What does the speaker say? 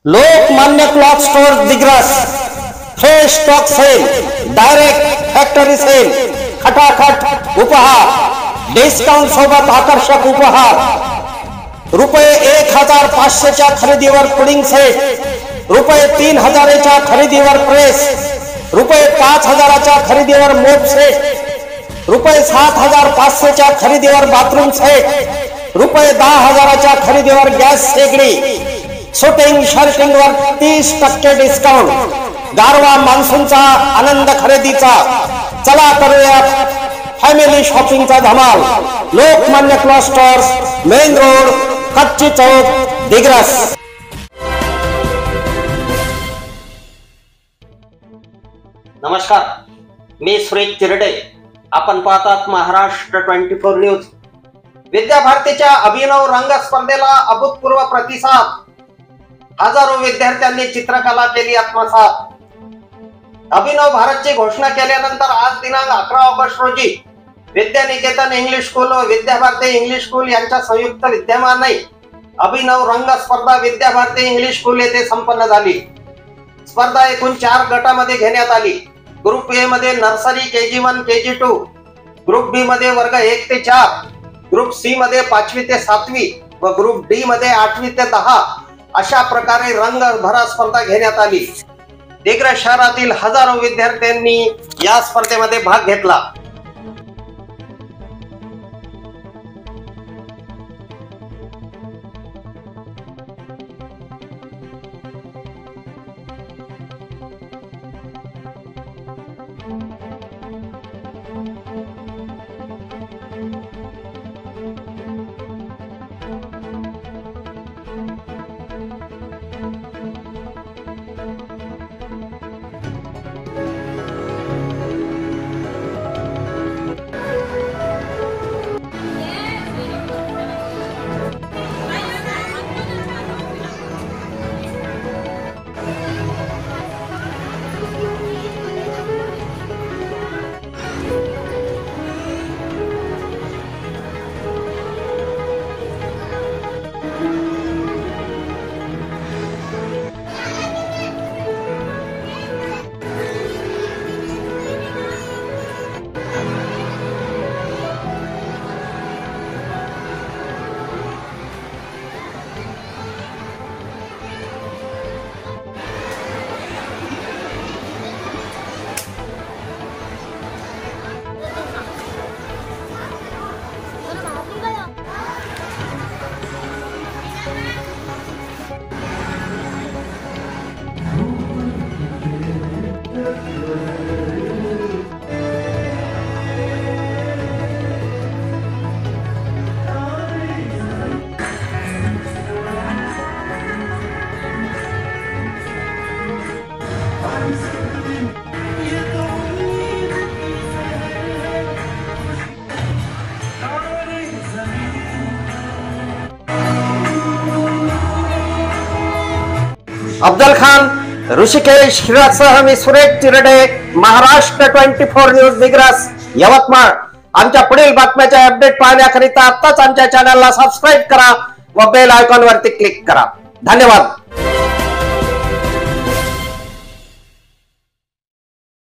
Lokmanya cloth store Digras fresh stock sale, direct factory sale, खटाखट उपहार, discount सोबत आकर्षक उपहार, रुपये 1500च्या खरेदीवर पुडिंग सेट, रुपये 3000च्या खरेदीवर प्रेस, रुपये 5000च्या खरेदीवर मोप सेट, रुपये 7500च्या खरेदीवर बाथरूम सेट, रुपये 10000च्या खरेदीवर गॅस शेगडी, शूटिंग शर्टिंगवर 30% डिस्काउंट, गारवा मान्सूनचा आनंद खरेदीचा। चला करूया फॅमिली शॉपिंगचा धमाल। Lokmanya cloth stores, main road, कच्ची चौक, दिग्रस। नमस्कार, मी सुरेश चिरडे। आपण पाहतात महाराष्ट्र 24 न्यूज। विद्याभारतीच्या अभिनव रंग स्पर्धेला अभूतपूर्व प्रतिसाद। हजारो विद्यार्थ्यांनी चित्रकला केली आत्मसात। अभिनव भारतची घोषणा केल्यानंतर आज दिनांक 11 ऑगस्ट रोजी विद्यानिकेतन इंग्लिश स्कूल व विद्याभारती इंग्लिश स्कूल यांच्या संयुक्त विद्यमाने अभिनव रंग स्पर्धा विद्याभारती इंग्लिश स्कूल येथे संपन्न झाली। स्पर्धा एकूण 4 गटामध्ये घेण्यात आली। ग्रुप ए मध्ये नर्सरी, KG1, KG2, ग्रुप बी मध्ये वर्ग 1 ते 4, ग्रुप सी मध्ये 5वी ते 7वी व ग्रुप डी मध्ये 8वी ते 10 अशा प्रकारे रंगभरा स्पर्धा घेण्यात आली। दिग्रस शहरातील हजारो विद्यार्थ्यांनी या स्पर्धेमध्ये भाग घेतला। अफजल खान, ऋषिकेश हिरासह मी सुरेश चिरडे, महाराष्ट्र 24 न्यूज दिग्रस, यवतमाळ। आमच्या पुढील बातम्याचे अपडेट पाहण्याकरिता आताच आमच्या चॅनलला सबस्क्राइब करा व बेल आयकॉन वरती क्लिक करा। धन्यवाद।